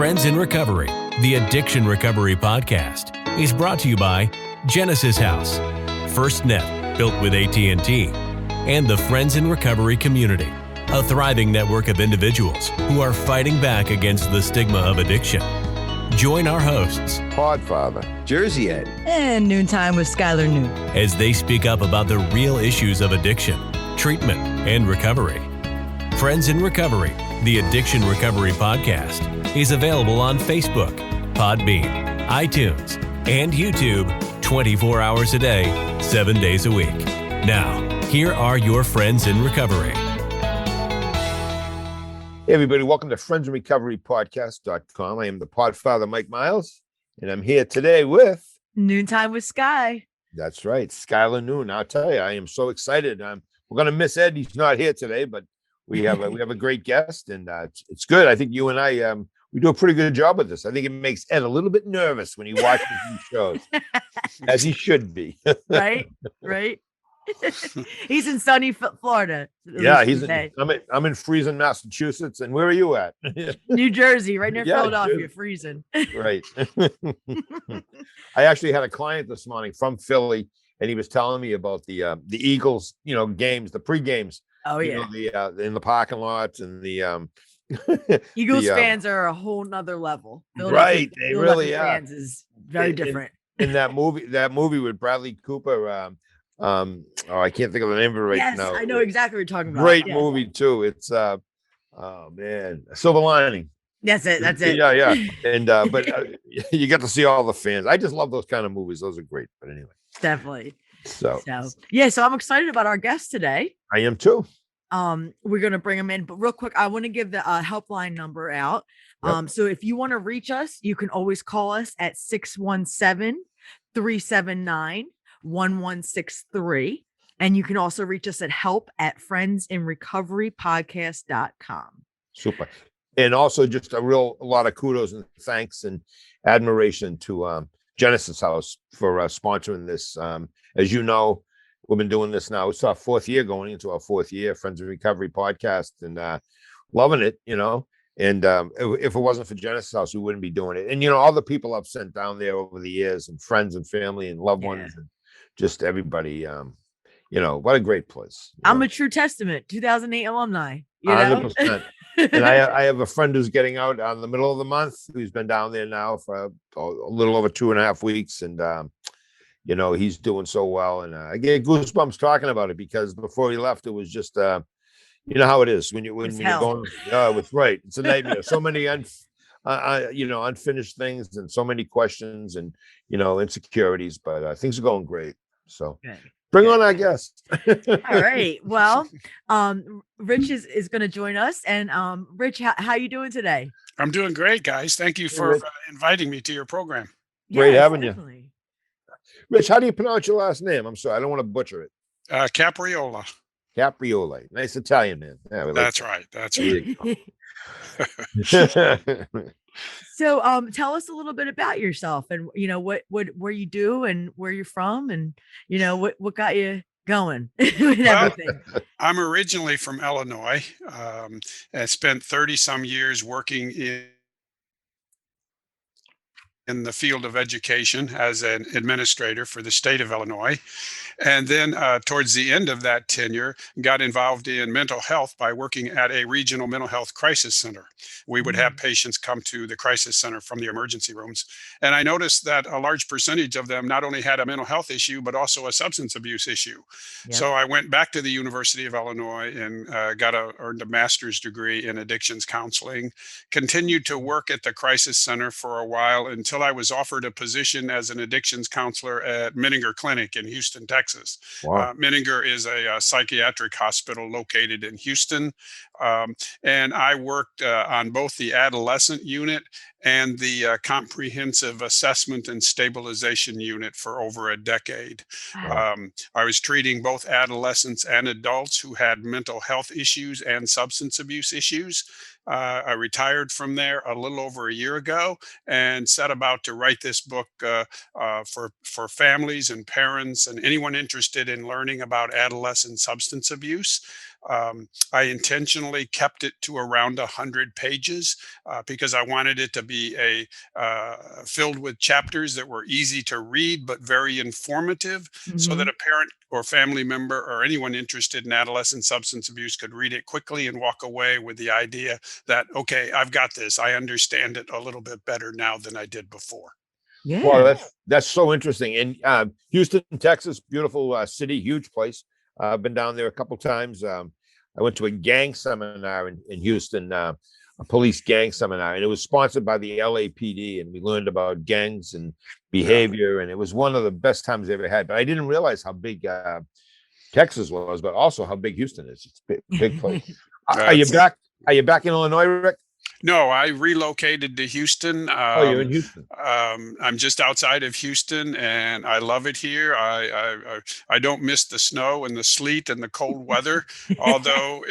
Friends in Recovery, the Addiction Recovery Podcast, is brought to you by Genesis House, FirstNet, built with AT&T, and the Friends in Recovery community, a thriving network of individuals who are fighting back against the stigma of addiction. Join our hosts, Podfather, Jersey Ed, and Noontime with Skylar Noon, as they speak up about the real issues of addiction, treatment, and recovery. Friends in Recovery, the Addiction Recovery Podcast, is available on Facebook, Podbean, iTunes, and YouTube 24 hours a day, 7 days a week. Now, here are your Friends in Recovery. Hey everybody, welcome to Friends in Recovery Podcast.com. I am the Podfather, Mike Miles, and I'm here today with Noontime with Sky. That's right, Skylar Noon. I'll tell you, I am so excited. We're going to miss Ed. He's not here today, but we have a great guest, and it's good. I think you and I we do a pretty good job with this. I think it makes Ed a little bit nervous when he watches these shows, as he should be. Right. He's in sunny Florida. Yeah, I'm in freezing Massachusetts, and where are you at? New Jersey, right near Philadelphia, Jersey. Freezing. Right. I actually had a client this morning from Philly, and he was telling me about the Eagles, games, the pre-games. Oh yeah, in the parking lots and the Eagles fans are a whole nother level. Right, they really are. Fans is very different. In that movie with Bradley Cooper, I can't think of the name of it right now. Yes, I know exactly what you're talking about. Great movie too. It's oh man, Silver Lining. That's it. Yeah. And but you get to see all the fans. I just love those kind of movies. Those are great. But anyway, definitely. So I'm excited about our guest today. I am too. We're going to bring them in, but real quick, I want to give the helpline number out. Yep. So if you want to reach us, you can always call us at 617-379-1163. And you can also reach us at help@friendsinrecoverypodcast.com. Super. And also just a lot of kudos and thanks and admiration to Genesis House for sponsoring this. As you know, we've been doing this now. It's our fourth year, going into our fourth year, Friends in Recovery podcast, and loving it, And if it wasn't for Genesis House, we wouldn't be doing it. And, all the people I've sent down there over the years, and friends and family and loved ones, and just everybody, what a great place. I'm a true testament, 2008 alumni. 100%. And I have a friend who's getting out in the middle of the month, who's been down there now for a little over 2.5 weeks. And, he's doing so well. And I get goosebumps talking about it, because before he left, it was just, you know how it is when you're going, it's right. It's a nightmare. So many, unfinished things and so many questions and, insecurities, but things are going great. So bring on our guest. All right. Well, Rich is going to join us. And Rich, how you doing today? I'm doing great, guys. Thank you for inviting me to your program. Great having you. Rich, how do you pronounce your last name? I'm sorry, I don't want to butcher it. Capriola. Capriola. Nice Italian man. Yeah, That's right. So tell us a little bit about yourself and what you do and where you're from and what got you going with everything. I'm originally from Illinois. I spent 30 some years working in the field of education as an administrator for the state of Illinois. And then towards the end of that tenure, got involved in mental health by working at a regional mental health crisis center. We would have patients come to the crisis center from the emergency rooms. And I noticed that a large percentage of them not only had a mental health issue, but also a substance abuse issue. Yep. So I went back to the University of Illinois and earned a master's degree in addictions counseling, continued to work at the crisis center for a while until I was offered a position as an addictions counselor at Menninger Clinic in Houston, Texas. Wow. Menninger is a psychiatric hospital located in Houston. And I worked on both the adolescent unit and the comprehensive assessment and stabilization unit for over a decade. Wow. I was treating both adolescents and adults who had mental health issues and substance abuse issues. I retired from there a little over a year ago and set about to write this book for families and parents and anyone interested in learning about adolescent substance abuse. I intentionally kept it to around 100 pages because I wanted it to be filled with chapters that were easy to read but very informative, so that Hmm. a parent or family member or anyone interested in adolescent substance abuse could read it quickly and walk away with the idea that, okay, I've got this. I understand it a little bit better now than I did before. Well, Yeah. that's so interesting. And Houston, Texas, beautiful city, huge place. I've been down there a couple times. I went to a gang seminar in Houston, a police gang seminar, and it was sponsored by the LAPD, and we learned about gangs and Yeah. behavior, and it was one of the best times I ever had. But I didn't realize how big Texas was, but also how big Houston is. It's a big place. Are you That's back? Are you back in Illinois, Rick? No, I relocated to Houston. Oh, you're in Houston. I'm just outside of Houston, and I love it here. I don't miss the snow and the sleet and the cold weather. Although,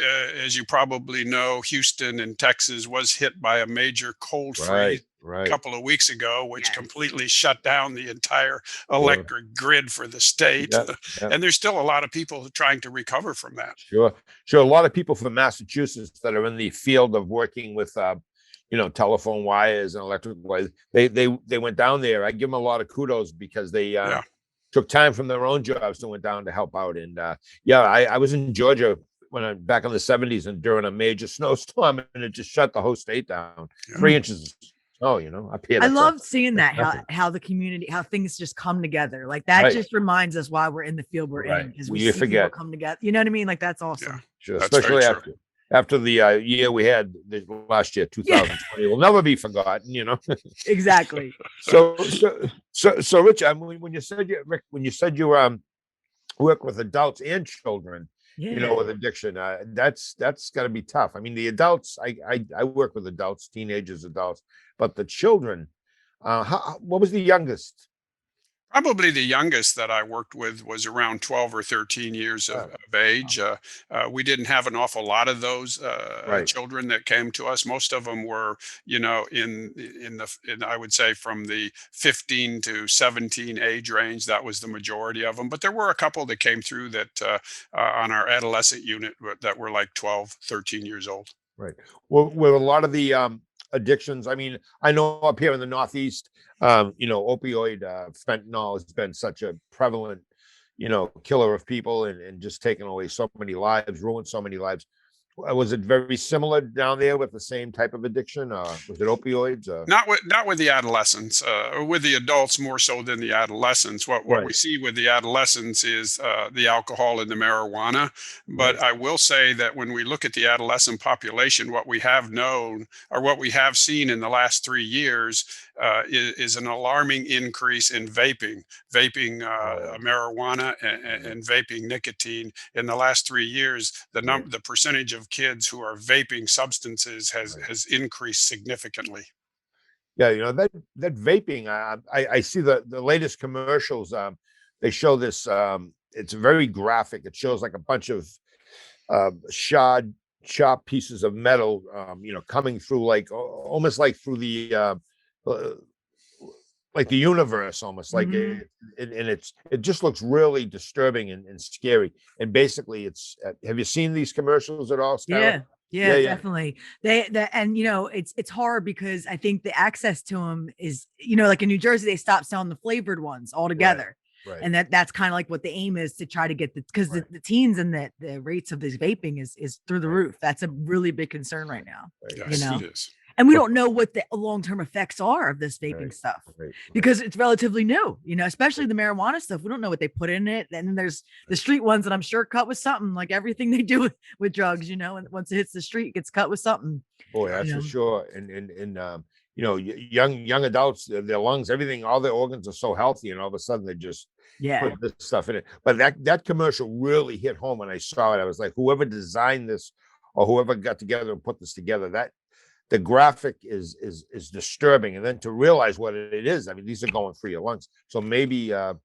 as you probably know, Houston in Texas was hit by a major cold freeze Right, a right. couple of weeks ago, which Yes. completely shut down the entire Sure. electric grid for the state. Yeah, yeah. And there's still a lot of people trying to recover from that. Sure, sure. A lot of people from Massachusetts that are in the field of working with, telephone wires and electric wires. They went down there. I give them a lot of kudos because they Yeah. took time from their own jobs and went down to help out. And I was in Georgia when I back in the '70s and during a major snowstorm, and it just shut the whole state down. Yeah. 3 inches of snow, up here. I That's love seeing that, nothing. how the community, how things just come together. Like that Right. just reminds us why we're in the field we're in, Right. because Well, we you see people forget. come together. You know what I mean? Like that's awesome. Sure, That's very especially true. after the year we had last year, 2020, will never be forgotten. Exactly. So, Rich, I mean, when you said you work with adults and children, Yeah. with addiction, that's got to be tough. I mean, the adults, I work with adults, teenagers, adults, but the children, what was the youngest? Probably the youngest that I worked with was around 12 or 13 years Oh, of age. We didn't have an awful lot of those right, children that came to us. Most of them were, in I would say from the 15 to 17 age range. That was the majority of them. But there were a couple that came through that on our adolescent unit that were like 12, 13 years old. right. Well, with a lot of the addictions, I mean, I know up here in the Northeast, opioid, fentanyl has been such a prevalent, killer of people and just taken away so many lives, ruined so many lives. Was it very similar down there with the same type of addiction? Was it opioids? Not with the adolescents, or with the adults more so than the adolescents. What we Right, see with the adolescents is the alcohol and the marijuana. But right, I will say that when we look at the adolescent population, what we have known or what we have seen in the last 3 years is an alarming increase in vaping oh, marijuana right, and vaping nicotine. In the last 3 years, right, the percentage of kids who are vaping substances right. has increased significantly. Yeah, that vaping. I see the latest commercials. They show this. It's very graphic. It shows like a bunch of shod, chopped pieces of metal. Coming through almost like through the uh, like the universe, almost like Mhm. it just looks really disturbing and scary. And basically, it's. Have you seen these commercials at all, Skylar? Yeah. Yeah, Yeah, yeah, definitely. And it's hard because I think the access to them is, like in New Jersey, they stopped selling the flavored ones altogether. right, And that's kind of like what the aim is, to try to get because right, the teens and the rates of this vaping is through the right, roof. That's a really big concern right now. right. You Yes, know, it is. and we But- don't know what the long-term effects are of this vaping Right, stuff, right, right. because it's relatively new, especially the marijuana stuff. We don't know what they put in it. And then there's the street ones that I'm sure cut with something, like everything they do with drugs, and once it hits the street, it gets cut with something. Boy, that's You for know? sure. And young adults, their lungs, everything, all their organs are so healthy, and all of a sudden they just Yeah. put this stuff in it. But that commercial really hit home when I saw it. I was like, whoever designed this or whoever got together and put this together, that the graphic is disturbing. And then to realize what it is, I mean, these are going through your lungs. So maybe I'm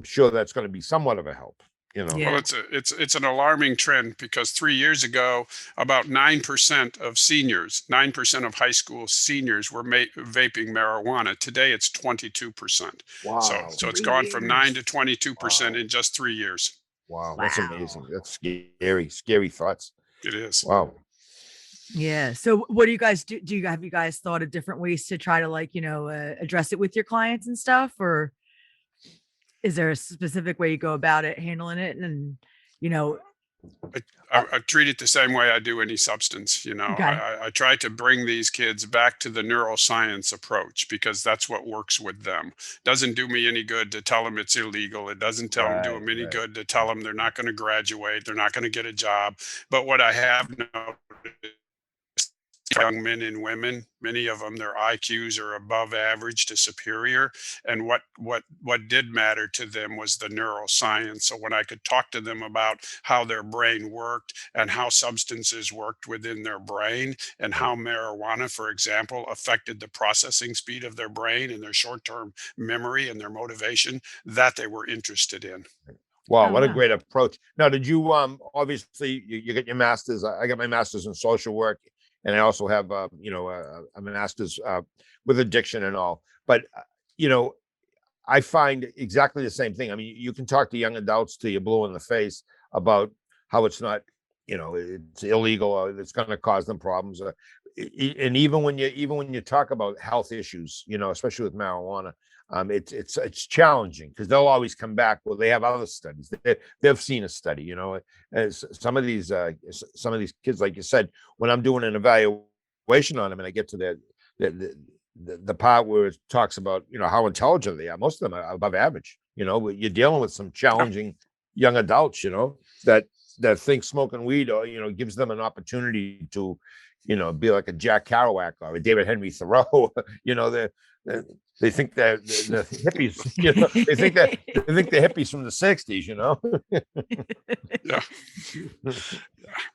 sure that's going to be somewhat of a help. Yeah. Well, it's an alarming trend because 3 years ago, about 9% of seniors, 9% of high school seniors were vaping marijuana. Today, it's 22%. Wow. So it's 3 gone from 9 years. to 22% Wow. in just 3 years. Wow, that's Wow. amazing. That's scary thoughts. It is. Wow. Yeah. So what do you guys do? Have you guys thought of different ways to try to address it with your clients and stuff? Or is there a specific way you go about it, handling it? And, you know, I treat it the same way I do any substance. okay. I try to bring these kids back to the neuroscience approach because that's what works with them. Doesn't do me any good to tell them it's illegal. It doesn't do Right, them any right. good to tell them they're not going to graduate, they're not going to get a job. But what I have noticed, young men and women, many of them, their IQs are above average to superior. And what did matter to them was the neuroscience. So when I could talk to them about how their brain worked and how substances worked within their brain and how marijuana, for example, affected the processing speed of their brain and their short-term memory and their motivation, that they were interested in. Wow, Oh, what a wow. great approach. Now, did you obviously you get your master's? I got my master's in social work, and I also have a master's with addiction and all. But you know, I find exactly the same thing. I mean, you can talk to young adults till you're blue in the face about how it's not, it's illegal or it's going to cause them problems. And even when you talk about health issues, especially with marijuana, it's challenging because they'll always come back. Well, they have other studies. They've seen a study. As some of these kids, like you said, when I'm doing an evaluation on them, and I get to the part where it talks about how intelligent they are. Most of them are above average. You're dealing with some challenging young adults. That think smoking weed or gives them an opportunity to be like a Jack Kerouac or a David Henry Thoreau. They think that the hippies. They think the hippies from the '60s.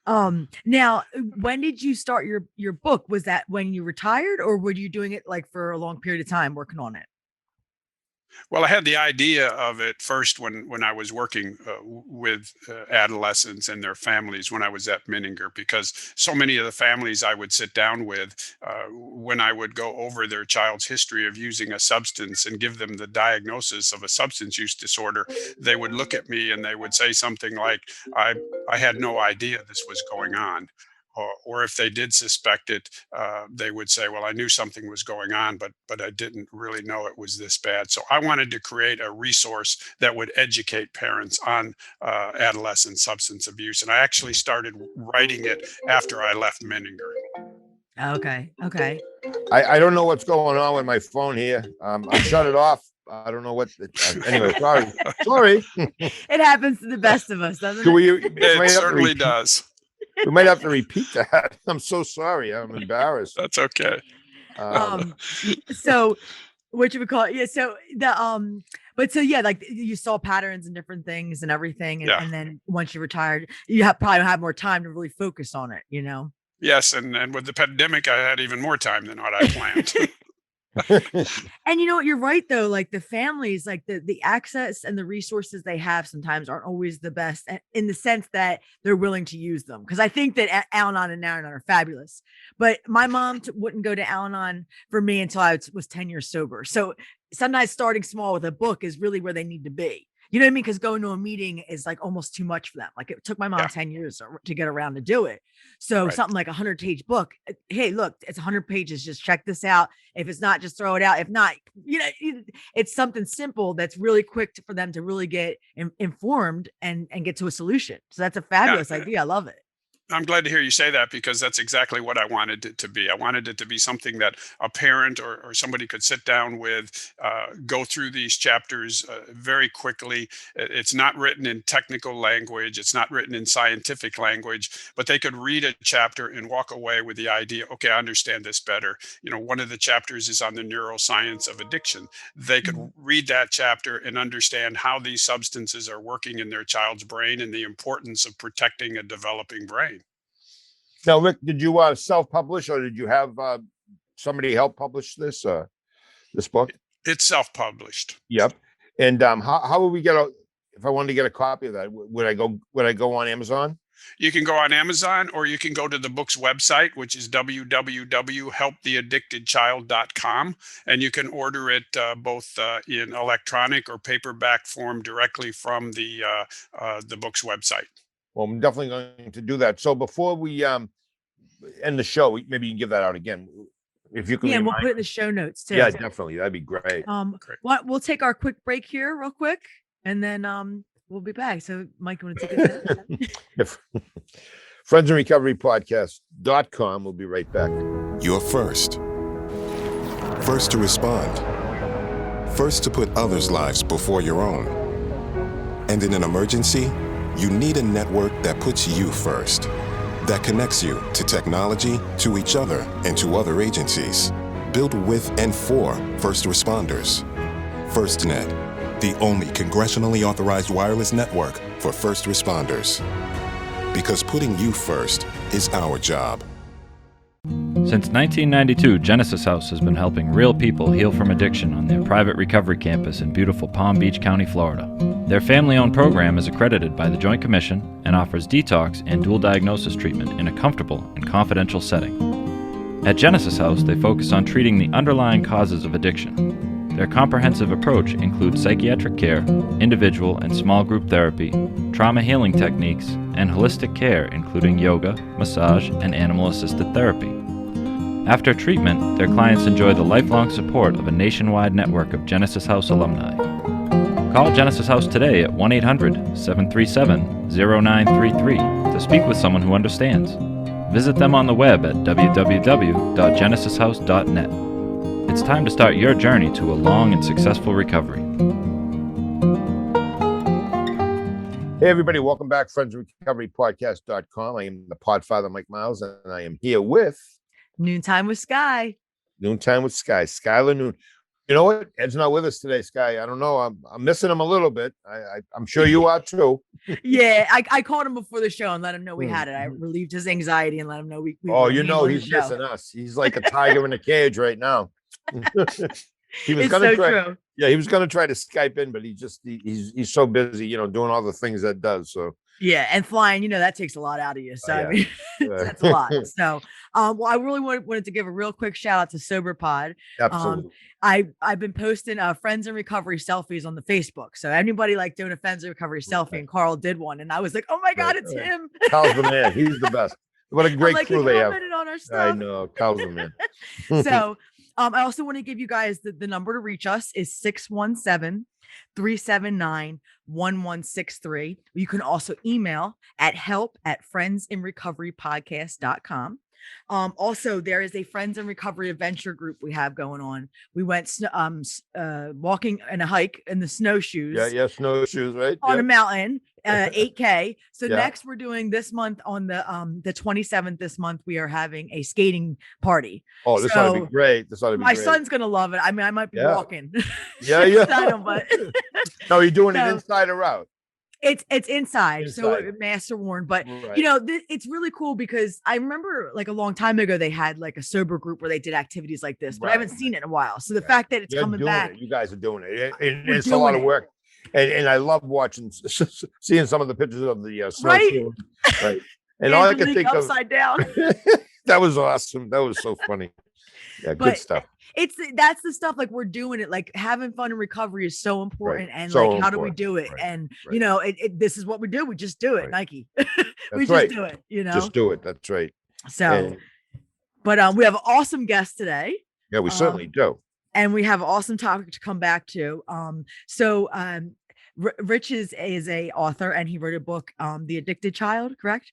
Yeah. Now, when did you start your book? Was that when you retired, or were you doing it like for a long period of time working on it? Well, I had the idea of it first when I was working with adolescents and their families when I was at Menninger, because so many of the families I would sit down with, when I would go over their child's history of using a substance and give them the diagnosis of a substance use disorder, they would look at me and they would say something like, I had no idea this was going on. Or if they did suspect it, they would say, "Well, I knew something was going on, but I didn't really know it was this bad." So I wanted to create a resource that would educate parents on adolescent substance abuse, and I actually started writing it after I left Menninger. Okay. Okay. I don't know what's going on with my phone here. I shut it off. I don't know what. Anyway, sorry. It happens to the best of us, doesn't Do it? It certainly does. We might have to repeat that. I'm so sorry. I'm embarrassed. That's okay. So what you would call it? Yeah. So but so yeah, like you saw patterns and different things and everything, and, Yeah. and then once you retired, you probably have more time to really focus on it. Yes, and with the pandemic, I had even more time than what I planned. And you're right though, like the families, like the access and the resources they have sometimes aren't always the best in the sense that they're willing to use them. Because I think that Al-Anon and Al-Anon are fabulous, but my mom wouldn't go to Al-Anon for me until I was 10 years sober. So sometimes starting small with a book is really where they need to be. You know what I mean? Because going to a meeting is like almost too much for them. Like it took my mom Yeah. 10 years to get around to do it. So Right. something like a 100-page book. Hey, look, it's 100 pages. Just check this out. If it's not, just throw it out. If not, it's something simple that's really quick for them to really get informed and get to a solution. So that's a fabulous idea. I love it. I'm glad to hear you say that because that's exactly what I wanted it to be. I wanted it to be something that a parent or somebody could sit down with, go through these chapters very quickly. It's not written in technical language, it's not written in scientific language, but they could read a chapter and walk away with the idea, okay, I understand this better. One of the chapters is on the neuroscience of addiction. They could read that chapter and understand how these substances are working in their child's brain and the importance of protecting a developing brain. Now, Rick, did you self-publish or did you have somebody help publish this book? It's self-published. Yep. And how would we if I wanted to get a copy of that? Would I go on Amazon? You can go on Amazon, or you can go to the book's website, which is www.helptheaddictedchild.com, and you can order it both in electronic or paperback form directly from the book's website. Well, I'm definitely going to do that. So before we end the show, maybe you can give that out again. If you can, Yeah, and we'll put it in the show notes too. Yeah, definitely. That'd be great. Great. We'll take our quick break here real quick, and then we'll be back. So Mike, you want to take it down? friendsinrecoverypodcast.com. We'll be right back. You're first. First to respond. First to put others' lives before your own. And in an emergency, you need a network that puts you first. That connects you to technology, to each other, and to other agencies. Built with and for first responders. FirstNet, the only congressionally authorized wireless network for first responders. Because putting you first is our job. Since 1992, Genesis House has been helping real people heal from addiction on their private recovery campus in beautiful Palm Beach County, Florida. Their family-owned program is accredited by the Joint Commission and offers detox and dual diagnosis treatment in a comfortable and confidential setting. At Genesis House, they focus on treating the underlying causes of addiction. Their comprehensive approach includes psychiatric care, individual and small group therapy, trauma healing techniques, and holistic care including yoga, massage, and animal-assisted therapy. After treatment, their clients enjoy the lifelong support of a nationwide network of Genesis House alumni. Call Genesis House today at 1-800-737-0933 to speak with someone who understands. Visit them on the web at www.genesishouse.net. It's time to start your journey to a long and successful recovery. Hey, everybody. Welcome back. friendsrecoverypodcast.com. I am the Podfather, Mike Miles, and I am here with Noontime with Sky. Noontime with Sky, Skylar Noon. You know what? Ed's not with us today, Sky. I don't know. I'm missing him a little bit. I'm sure you are too. Yeah, I called him before the show and let him know we had it. I relieved his anxiety and let him know we were handling he's the show. missing us. He's like a tiger in a cage right now. He was It's gonna so try. true. Yeah, he was gonna try to Skype in, but he's so busy, doing all the things that does. So Yeah, and flying, that takes a lot out of you. So yeah. I mean, that's a lot. So, well, I really wanted to give a real quick shout out to SoberPod. Absolutely. I've been posting Friends in Recovery selfies on the Facebook. So anybody like doing a Friends in Recovery selfie, and Carl did one, and I was like, oh my God, it's him. Carl's the man. He's the best. What a great crew they have. On our stuff. I know. Carl's the man. So I also want to give you guys the number to reach us is 617-379-1163. You can also email at help@friendsinrecoverypodcast.com. Also, there is a Friends in Recovery adventure group we have going on. We went walking in a hike in the snowshoes. Yeah, snowshoes, right? On a mountain, 8K. So next we're doing this month on the 27th this month, we are having a skating party. Oh, this ought to be great. My son's gonna love it. I mean, I might be walking. Yeah. But no, you're doing it inside or out? It's inside. So masks are worn, but it's really cool because I remember like a long time ago they had like a sober group where they did activities like this, but I haven't seen it in a while. So the fact that it's coming back, you guys are doing it. It's a lot of work, and I love seeing some of the pictures of the snow. Right. And all I can think of upside down. That was awesome. That was so funny. Yeah, good stuff. That's the stuff like we're doing it, like having fun in recovery is so important. And so like, how do we do it? And this is what we do. We just do it. Nike. We just do it, Just do it. That's right. So, but we have an awesome guest today. Yeah, we certainly do. And we have an awesome topic to come back to. Rich is a author and he wrote a book, The Addicted Child, correct?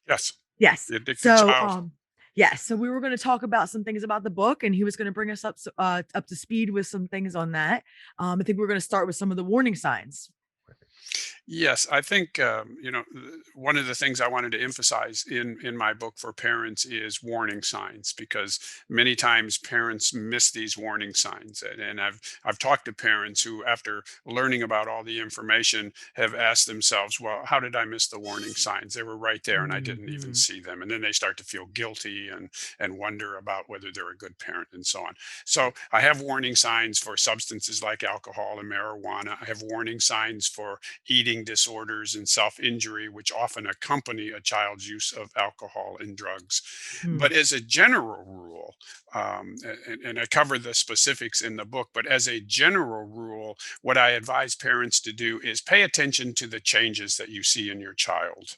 Yes. The Addicted Child. Yes. So we were going to talk about some things about the book and he was going to bring us up to speed with some things on that. I think we're going to start with some of the warning signs. Yes, I think one of the things I wanted to emphasize in my book for parents is warning signs, because many times parents miss these warning signs, and I've talked to parents who, after learning about all the information, have asked themselves, well, how did I miss the warning signs? They were right there and I didn't even see them, and then they start to feel guilty and wonder about whether they're a good parent and so on. So I have warning signs for substances like alcohol and marijuana. I have warning signs for eating disorders and self-injury, which often accompany a child's use of alcohol and drugs. Hmm. But as a general rule, and I cover the specifics in the book, but as a general rule, what I advise parents to do is pay attention to the changes that you see in your child.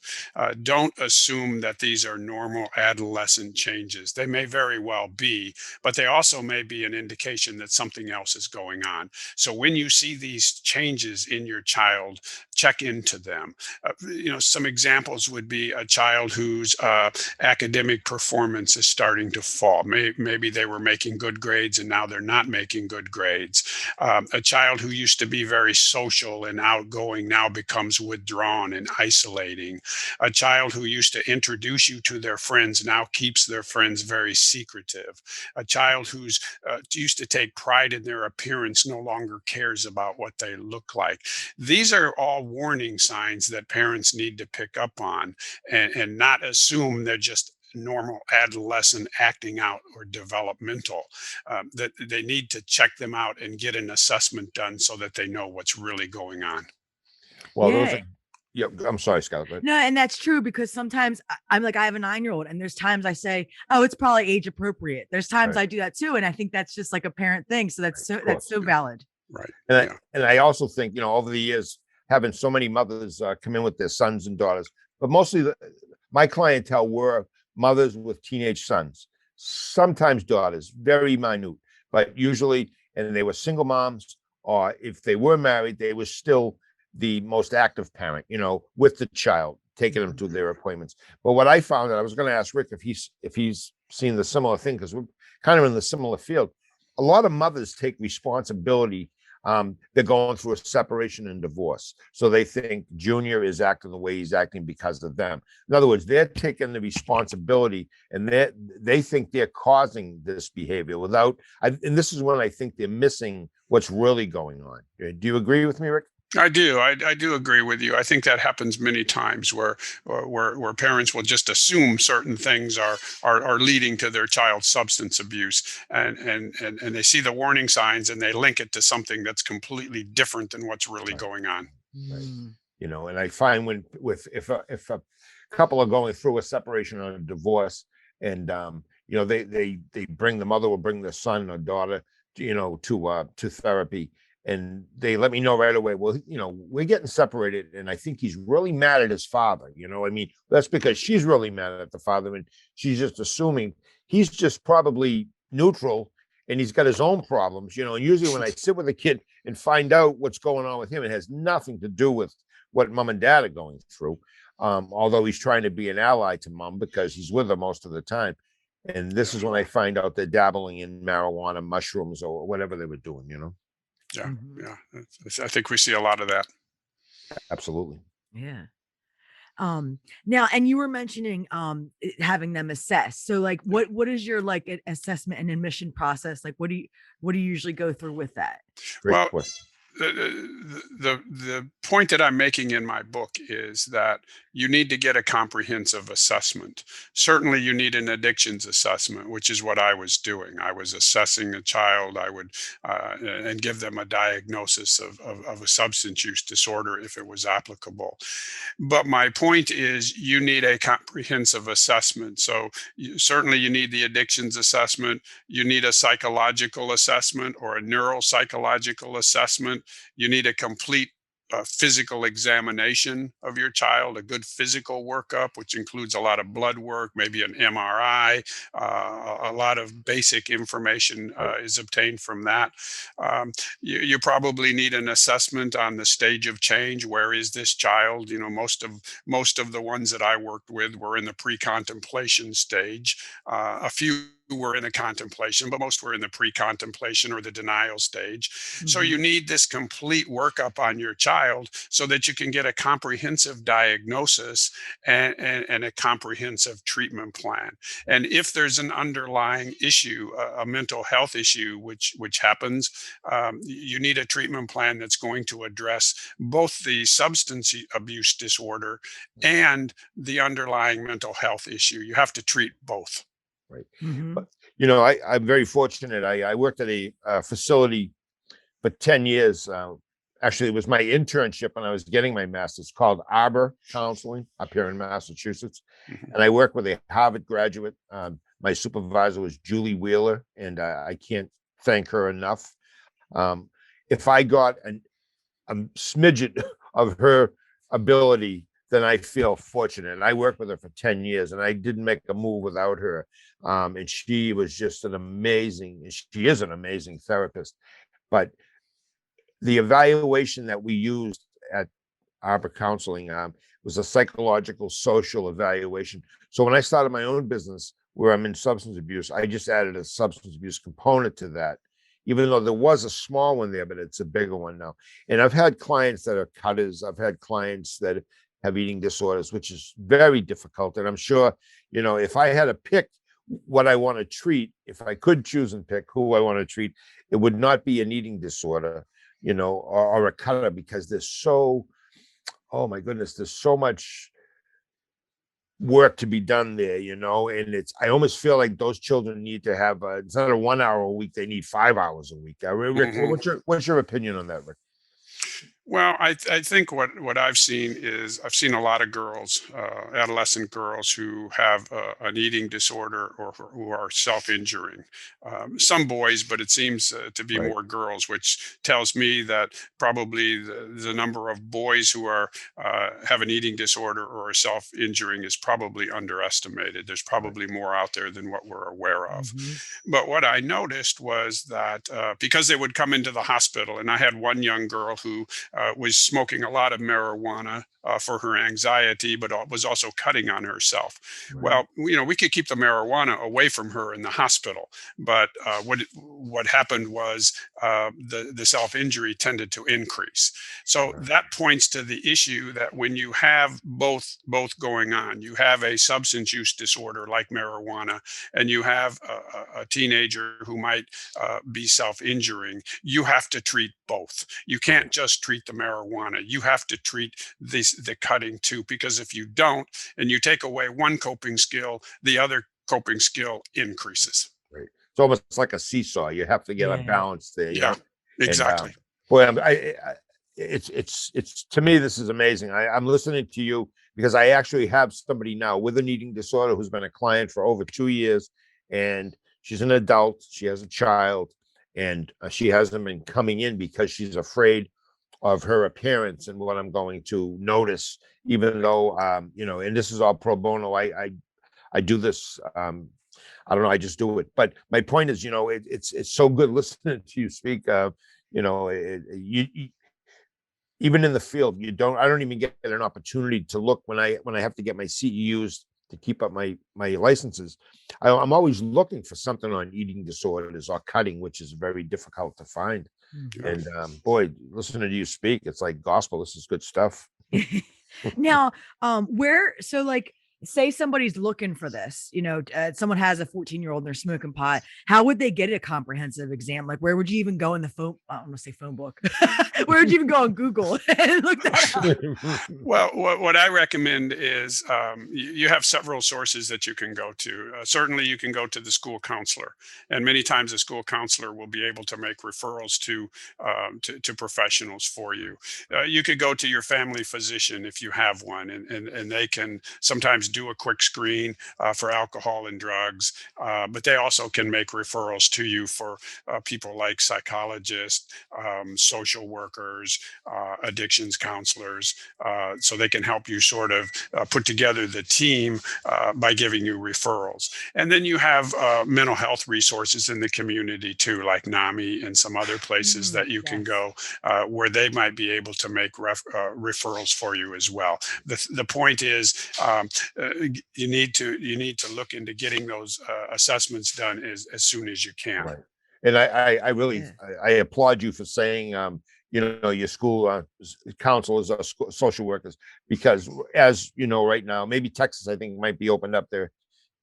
Don't assume that these are normal adolescent changes. They may very well be, but they also may be an indication that something else is going on. So when you see these changes in your child, check into them. Some examples would be a child whose academic performance is starting to fall. Maybe they were making good grades and now they're not making good grades. A child who used to be very social and outgoing now becomes withdrawn and isolating. A child who used to introduce you to their friends now keeps their friends very secretive. A child who's used to take pride in their appearance no longer cares about what they look like. These are all warning signs that parents need to pick up on and not assume they're just normal adolescent acting out or developmental. That they need to check them out and get an assessment done so that they know what's really going on. Well, Yeah. those are, yeah, I'm sorry, Scott. But No, and that's true because sometimes I'm like, I have a 9-year-old and there's times I say, oh, it's probably age appropriate. There's times Right. I do that too. And I think that's just like a parent thing. So that's Of that's course. so valid. Right. And Yeah. I also think, over the years, having so many mothers come in with their sons and daughters, but mostly my clientele were mothers with teenage sons, sometimes daughters, very minute, but usually, and they were single moms, or if they were married, they were still the most active parent, with the child, taking them to their appointments. But what I found, and I was going to ask Rick if he's seen the similar thing, because we're kind of in the similar field. A lot of mothers take responsibility. They're going through a separation and divorce. So they think Junior is acting the way he's acting because of them. In other words, they're taking the responsibility and they think they're causing this behavior and this is when I think they're missing what's really going on. Do you agree with me, Rick? I do. I do agree with you. I think that happens many times where parents will just assume certain things are leading to their child's substance abuse, and they see the warning signs and they link it to something that's completely different than what's really going on. Right. Mm. And I find if a couple are going through a separation or a divorce, and they bring the mother will bring the son or daughter, to therapy, and they let me know right away, well, we're getting separated, and I think he's really mad at his father. That's because she's really mad at the father, and she's just assuming he's just probably neutral and he's got his own problems, and usually when I sit with a kid and find out what's going on with him, it has nothing to do with what mom and dad are going through. Although he's trying to be an ally to mom because he's with her most of the time. And this is when I find out they're dabbling in marijuana, mushrooms, or whatever they were doing, Yeah, Mhm. yeah. I think we see a lot of that. Absolutely. Yeah. Now, and you were mentioning having them assess. So like what is your like assessment and admission process? Like what do you usually go through with that? Great Well, question. the point that I'm making in my book is that you need to get a comprehensive assessment. Certainly, you need an addictions assessment, which is what I was doing. I was assessing a child. I would and give them a diagnosis of a substance use disorder if it was applicable. But my point is, you need a comprehensive assessment. So certainly, you need the addictions assessment. You need a psychological assessment or a neuropsychological assessment. You need a complete physical examination of your child, a good physical workup, which includes a lot of blood work, maybe an MRI. A lot of basic information is obtained from that. You probably need an assessment on the stage of change. Where is this child? Most of the ones that I worked with were in the pre-contemplation stage. A few were in a contemplation, but most were in the pre-contemplation or the denial stage. So you need this complete workup on your child so that you can get a comprehensive diagnosis and a comprehensive treatment plan. And if there's an underlying issue, a mental health issue, which happens, you need a treatment plan that's going to address both the substance abuse disorder and the underlying mental health issue. You have to treat both. Right. Mhm. But, I'm very fortunate. I worked at a facility for 10 years actually, it was my internship when I was getting my master's, called Arbor Counseling up here in Massachusetts. Mhm. And I worked with a Harvard graduate. My supervisor was Julie Wheeler, and I can't thank her enough. If I got a smidget of her ability, then I feel fortunate. And I worked with her for 10 years, and I didn't make a move without her. And she was just she is an amazing therapist. But the evaluation that we used at Arbor Counseling was a psychological social evaluation. So when I started my own business where I'm in substance abuse, I just added a substance abuse component to that, even though there was a small one there, but it's a bigger one now. And I've had clients that are cutters. I've had clients that have eating disorders, which is very difficult. And I'm sure, if I had to pick what I want to treat, if I could choose and pick who I want to treat, it would not be an eating disorder, or a cutter, because oh my goodness, there's so much work to be done there, and I almost feel like those children need to have it's not a 1 hour a week, they need 5 hours a week. Rick, Mhm. what's your opinion on that, Rick? Well, I think what I've seen is I've seen a lot of girls, adolescent girls who have an eating disorder or who are self-injuring. Some boys, but it seems to be Right. more girls, which tells me that probably the number of boys who are have an eating disorder or are self-injuring is probably underestimated. There's Right. probably more out there than what we're aware of. Hmm. But what I noticed was that because they would come into the hospital, and I had one young girl who was smoking a lot of marijuana for her anxiety, but was also cutting on herself. Right. Well, we could keep the marijuana away from her in the hospital, but what happened was the self injury tended to increase. So Right. that points to the issue that when you have both going on, you have a substance use disorder like marijuana, and you have a teenager who might be self injuring, you have to treat both. You can't just treat the marijuana. You have to treat the cutting too, because if you don't, and you take away one coping skill, the other coping skill increases. Right. It's almost like a seesaw. You have to get a Yeah. balance there, Yeah, and exactly. boy, it's to me, this is amazing. I'm listening to you because I actually have somebody now with an eating disorder who's been a client for over 2 years, and she's an adult. She has a child, and she hasn't been coming in because she's afraid of her appearance and what I'm going to notice. Even though, and this is all pro bono. I do this. I don't know. I just do it. But my point is, it's so good listening to you speak. Even in the field, I don't even get an opportunity to look when I have to get my CEUs to keep up my licenses. I'm always looking for something on eating disorders or cutting, which is very difficult to find. Mhm. And boy, listening to you speak, it's like gospel. This is good stuff. Now, so like, say somebody's looking for this, someone has a 14-year-old and they're smoking pot. How would they get a comprehensive exam? Like, where would you even go in the phone? I don't want to say phone book. Where would you even go on Google and look that up? Well, what I recommend is you have several sources that you can go to. Certainly, you can go to the school counselor, and many times the school counselor will be able to make referrals to professionals for you. You could go to your family physician if you have one, and they can sometimes do a quick screen for alcohol and drugs, but they also can make referrals to you for people like psychologists, social workers, addictions counselors, so they can help you sort of put together the team by giving you referrals. And then you have mental health resources in the community too, like NAMI and some other places that you can Yes. go where they might be able to make referrals for you as well. The point is you need to look into getting those assessments done as soon as you can. Right. And I really Yeah. I applaud you for saying your school counselors or social workers, because as you know, right now, maybe Texas, I think, might be opened up. They're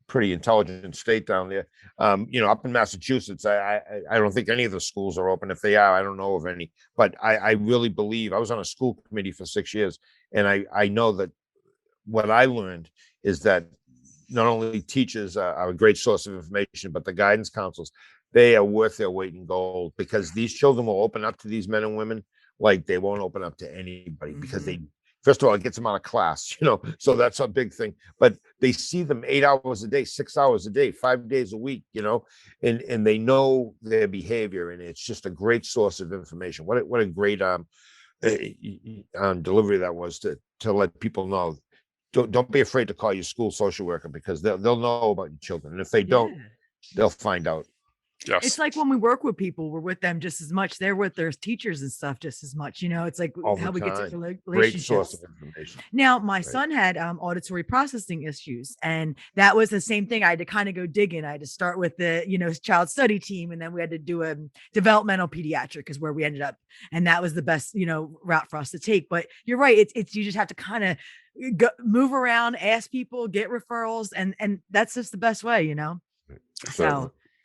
pretty intelligent state down there. Up in Massachusetts, I don't think any of the schools are open. If they are, I don't know of any. But I really believe, I was on a school committee for 6 years, and I know that what I learned is that not only teachers are a great source of information, but the guidance counselors, they are worth their weight in gold, because these children will open up to these men and women like they won't open up to anybody because they, first of all, it gets them out of class, so that's a big thing. But they see them 8 hours a day, 6 hours a day, 5 days a week, and they know their behavior, and it's just a great source of information. What a great delivery that was to let people know. Don't be afraid to call your school social worker, because they'll know about your children, and if they don't, they'll find out. Yes. It's like when we work with people, we're with them just as much. They're with their teachers and stuff just as much. It's like All the how we get to time. Great relationships. source of information. Now, my son had auditory processing issues, and that was the same thing. I had to kind of go digging. I had to start with the, child study team, and then we had to do a developmental pediatric is where we ended up. And that was the best, route for us to take. But you're right. It's you just have to kind of move around, ask people, get referrals, and that's just the best way,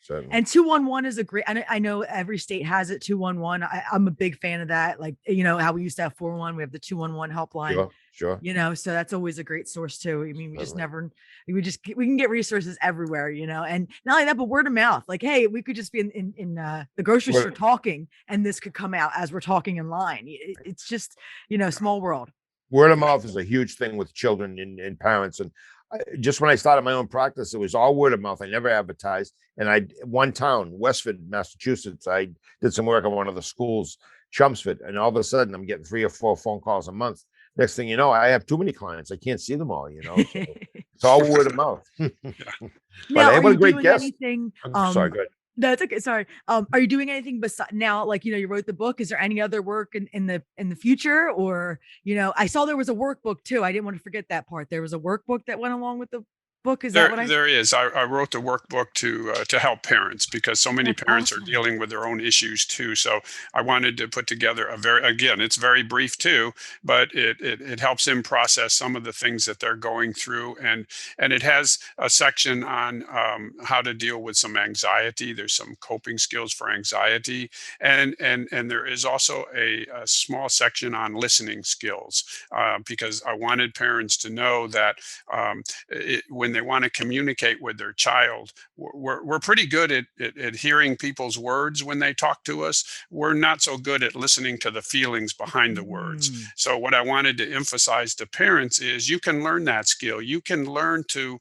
Certainly. And 211 is a great, I know every state has it. 211. I'm a big fan of that. Like, how we used to have 411, we have the 211 helpline. Sure. So that's always a great source too. I mean, we can get resources everywhere, and not only that, but word of mouth. Like, hey, we could just be in the grocery store talking, and this could come out as we're talking in line. It's just, small world. Word of mouth is a huge thing with children and parents. And just when I started my own practice, it was all word of mouth. I never advertised. And one town, Westford, Massachusetts, I did some work on one of the schools, Chelmsford, and all of a sudden I'm getting 3 or 4 phone calls a month. Next thing you know, I have too many clients. I can't see them all, So it's all word of mouth. But now, I have a great guest. I'm sorry, go ahead. No, it's okay. Sorry. Are you doing anything besides now? Like, you wrote the book. Is there any other work in the future? Or, I saw there was a workbook too. I didn't want to forget that part. There was a workbook that went along with the book. Is that what there is. I wrote the workbook to help parents, because so many parents are dealing with their own issues too. So I wanted to put together it's very brief too, but it helps them process some of the things that they're going through, and it has a section on how to deal with some anxiety. There's some coping skills for anxiety, and there is also a small section on listening skills, because I wanted parents to know that when they want to communicate with their child, we're pretty good at hearing people's words when they talk to us. We're not so good at listening to the feelings behind the words. So what I wanted to emphasize to parents is you can learn that skill. You can learn to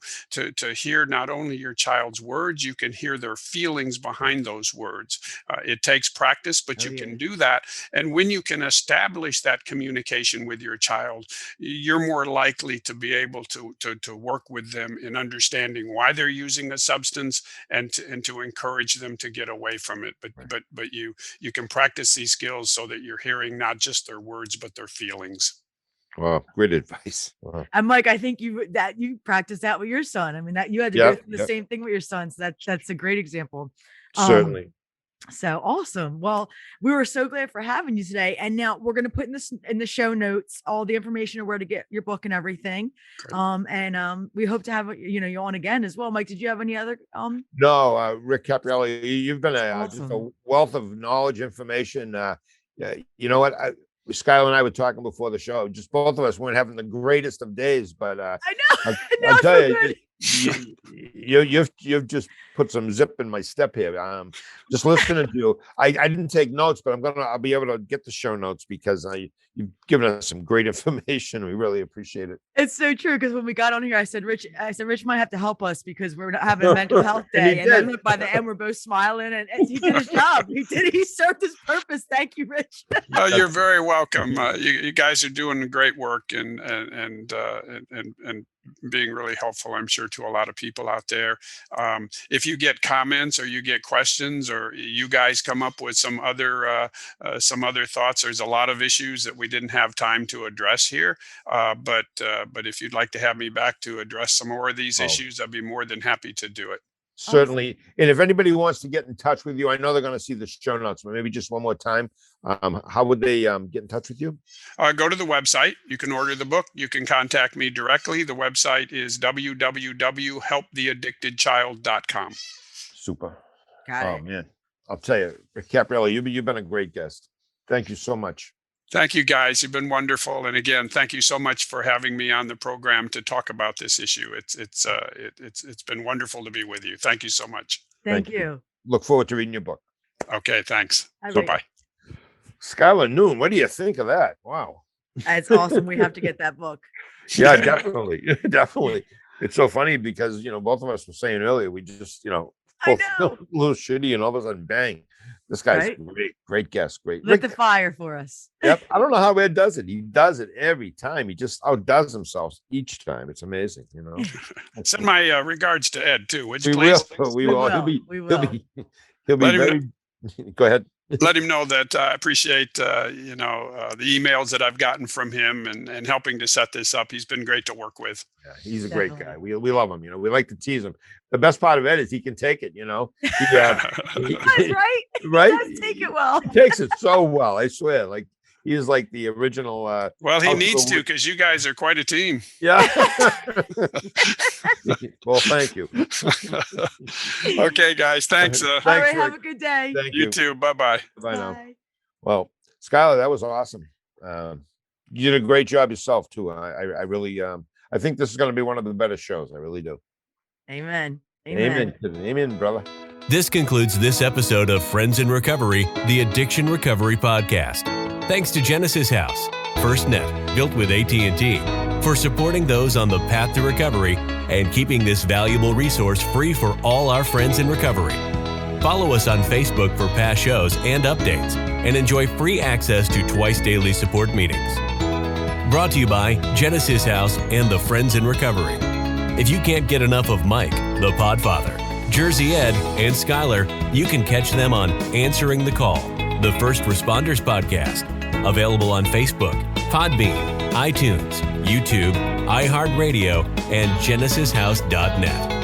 hear not only your child's words, you can hear their feelings behind those words. It takes practice, but you can do that. And when you can establish that communication with your child, you're more likely to be able to work with them in understanding why they're using a substance, and to encourage them to get away from it. But you can practice these skills so that you're hearing not just their words but their feelings. Wow, great advice. I'm like, I think you practiced that with your son. I mean, that you had to go through the same thing with your son. So that's a great example. Certainly. So awesome. Well, we were so glad for having you today. And now we're going to put in the show notes all the information of where to get your book and everything. And we hope to have you on again as well. Mike, did you have any other No, Rick Caspriola, you've been awesome. just a wealth of knowledge, information. You know what? Skylar and I were talking before the show. Just both of us weren't having the greatest of days, but I know. I'll tell you, you've just put some zip in my step here. Just listening to you. I didn't take notes, but I'll be able to get the show notes, because you've given us some great information. We really appreciate it. It's so true, because when we got on here, I said Rich might have to help us because we're not having a mental health day. And then look, by the end, we're both smiling, and he did his job. He served his purpose. Thank you, Rich. You're very welcome. You guys are doing great work and being really helpful, I'm sure, to a lot of people out there. If you get comments or you get questions, or you guys come up with some other thoughts, there's a lot of issues that we didn't have time to address here. But if you'd like to have me back to address some more of these issues, I'd be more than happy to do it. Certainly. And if anybody wants to get in touch with you, I know they're going to see the show notes, but maybe just one more time, how would they get in touch with you? Go to the website. You can order the book. You can contact me directly. The website is www.helptheaddictedchild.com. Super. Got it. Oh, man. I'll tell you, Caspriola, you've been a great guest. Thank you so much. Thank you, guys. You've been wonderful. And again, thank you so much for having me on the program to talk about this issue. It's been wonderful to be with you. Thank you so much. Thank you. Look forward to reading your book. Okay, thanks. All right. Bye-bye. Skylar Noon, what do you think of that? Wow. It's awesome. We have to get that book. Yeah, definitely. Definitely. It's so funny because, both of us were saying earlier, we just, I both know. feel a little shitty and all of a sudden, bang. This guy's Right? great guest. Great. Lit the fire for us. Yep. I don't know how Ed does it. He does it every time. He just outdoes himself each time. It's amazing, Send my regards to Ed too, would you We please? will. We will. We will. He'll be Let him very. Go ahead. Let him know that I appreciate the emails that I've gotten from him and helping to set this up. He's been great to work with. Yeah, he's a Definitely. great guy. We love him. We like to tease him. The best part of Ed is he can take it. That's right. Right. He does take it well. He takes it so well. I swear. Like he's like the original. Well, he House of needs the to Wood- because you guys are quite a team. Yeah. Well, thank you. Okay, guys. Thanks. All Thanks, right. Have Rick. a good day. Thank You you. too. Bye-bye. Bye now. Bye. Well, Skylar, that was awesome. You did a great job yourself too. I really, I think this is going to be one of the better shows. I really do. Amen. Amen. Amen, brother. This concludes this episode of Friends in Recovery, the Addiction Recovery Podcast. Thanks to Genesis House, FirstNet, built with AT&T, for supporting those on the path to recovery and keeping this valuable resource free for all our friends in recovery. Follow us on Facebook for past shows and updates, and enjoy free access to twice daily support meetings. Brought to you by Genesis House and the Friends in Recovery. If you can't get enough of Mike, the Podfather, Jersey Ed, and Skylar, you can catch them on Answering the Call, the First Responders Podcast, available on Facebook, Podbean, iTunes, YouTube, iHeartRadio, and GenesisHouse.net.